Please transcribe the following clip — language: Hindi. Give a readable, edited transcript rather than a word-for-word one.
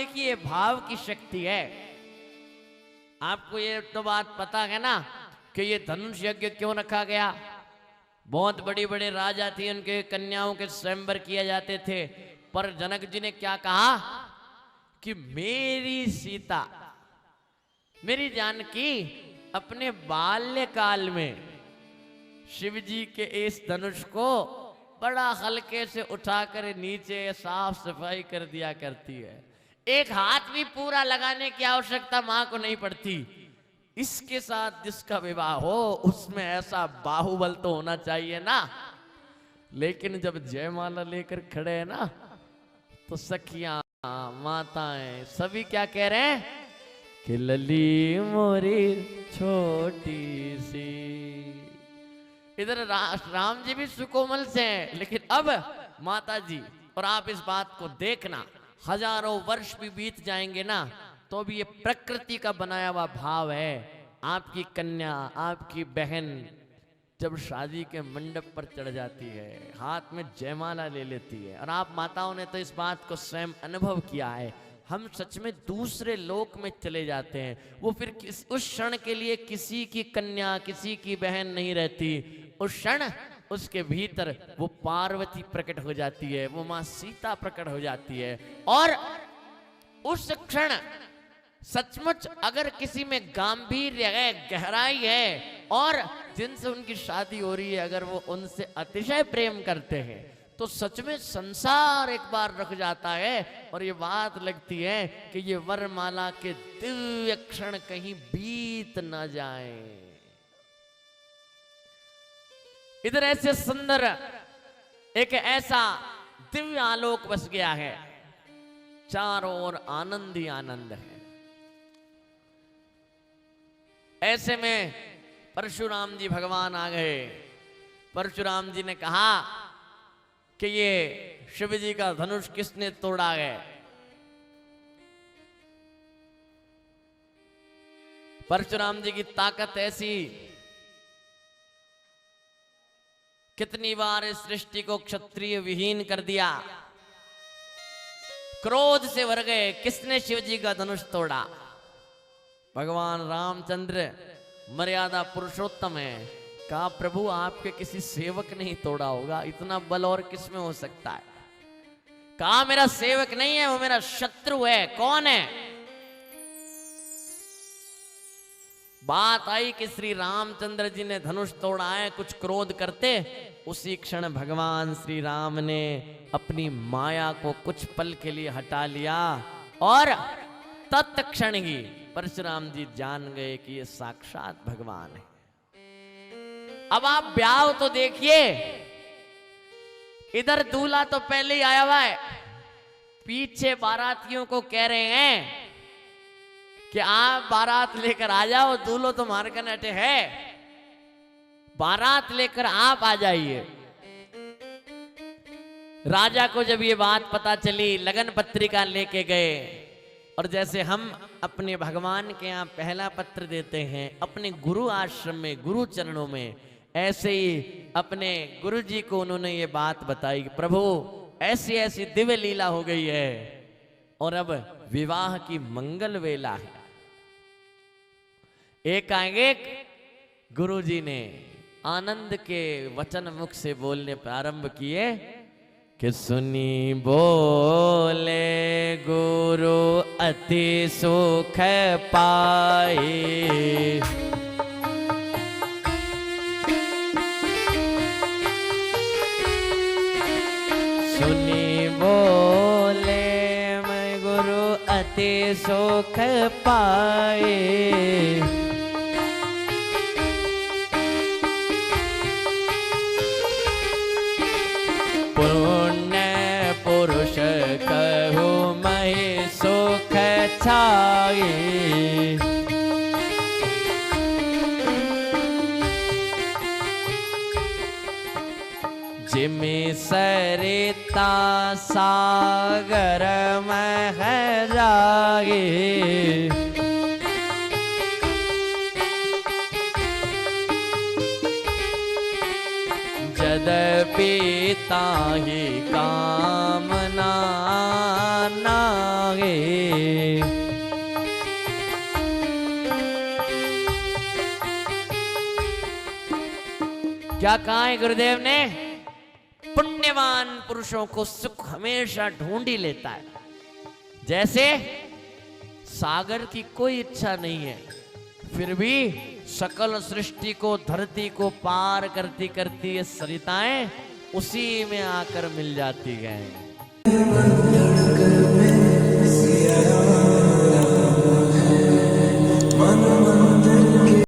देखिए भाव की शक्ति है। आपको ये तो बात पता है ना कि ये धनुष यज्ञ क्यों रखा गया। बहुत बड़ी बड़े राजा थे, उनके कन्याओं के स्वयंवर किए जाते थे, पर जनक जी ने क्या कहा कि मेरी सीता, मेरी जानकी अपने बाल्यकाल में शिव जी के इस धनुष को बड़ा हल्के से उठाकर नीचे साफ सफाई कर दिया करती है। एक हाथ भी पूरा लगाने की आवश्यकता मां को नहीं पड़ती। इसके साथ जिसका विवाह हो उसमें ऐसा बाहुबल तो होना चाहिए ना। लेकिन जब जयमाला लेकर खड़े हैं ना, तो सखियां माताएं सभी क्या कह रहे हैं कि लली मोरी छोटी सी। इधर राम जी भी सुकोमल से हैं, लेकिन अब माता जी, और आप इस बात को देखना, हजारों वर्ष भी बीत जाएंगे ना तो भी ये प्रकृति का बनाया हुआ भाव है। आपकी कन्या, आपकी बहन जब शादी के मंडप पर चढ़ जाती है, हाथ में जयमाला ले लेती है, और आप माताओं ने तो इस बात को स्वयं अनुभव किया है, हम सच में दूसरे लोक में चले जाते हैं। वो फिर उस क्षण के लिए किसी की कन्या, किसी की बहन नहीं रहती। उस क्षण उसके भीतर वो पार्वती प्रकट हो जाती है, वो मां सीता प्रकट हो जाती है। और उस क्षण सचमुच अगर किसी में गांभीर्य है, गहराई है, और जिनसे उनकी शादी हो रही है अगर वो उनसे अतिशय प्रेम करते हैं, तो सच में संसार एक बार रुक जाता है। और ये बात लगती है कि ये वरमाला के दिव्य क्षण कहीं बीत न जाए। इधर ऐसे सुंदर एक ऐसा दिव्य आलोक बस गया है, चारों ओर आनंद ही आनंद है। ऐसे में परशुराम जी भगवान आ गए। परशुराम जी ने कहा कि ये शिव जी का धनुष किसने तोड़ा है। परशुराम जी की ताकत ऐसी, कितनी बार इस सृष्टि को क्षत्रिय विहीन कर दिया, क्रोध से भर गए। किसने शिव जी का धनुष तोड़ा? भगवान रामचंद्र मर्यादा पुरुषोत्तम है। कहा प्रभु आपके किसी सेवक ने ही तोड़ा होगा, इतना बल और किसमें हो सकता है। कहा मेरा सेवक नहीं है, वो मेरा शत्रु है। कौन है? बात आई कि श्री रामचंद्र जी ने धनुष तोड़ा है कुछ क्रोध करते, उसी क्षण भगवान श्री राम ने अपनी माया को कुछ पल के लिए हटा लिया, और तत्क्षण ही परशुराम जी जान गए कि ये साक्षात भगवान है। अब आप ब्याह तो देखिए, इधर दूल्हा तो पहले ही आया हुआ है, पीछे बारातियों को कह रहे हैं कि आप बारात लेकर आ जाओ, दूल्हो तो मार्गन अटे है, बारात लेकर आप आ जाइए। राजा को जब ये बात पता चली, लगन पत्रिका लेके गए, और जैसे हम अपने भगवान के यहाँ पहला पत्र देते हैं अपने गुरु आश्रम में, गुरु चरणों में, ऐसे ही अपने गुरु जी को उन्होंने ये बात बताई, प्रभु ऐसी ऐसी दिव्य लीला हो गई है, और अब विवाह की मंगल वेला है। एकाएक गुरु जी ने आनंद के वचन मुख से बोलने प्रारंभ किए कि सुनी बोले गुरु अति सुख पाए, सुनी बोले मैं गुरु अति सुख पाए, पुण्य पुरुष कहु मैं सुख छाए, जिमि सरिता सागर में जाए, जदपि ताहि कामना नाहि, लागे। क्या कहा है गुरुदेव ने? पुण्यवान पुरुषों को सुख हमेशा ढूंढ ही लेता है। जैसे सागर की कोई इच्छा नहीं है, फिर भी सकल सृष्टि को, धरती को पार करती करती ये सरिताएं उसी में आकर मिल जाती हैं।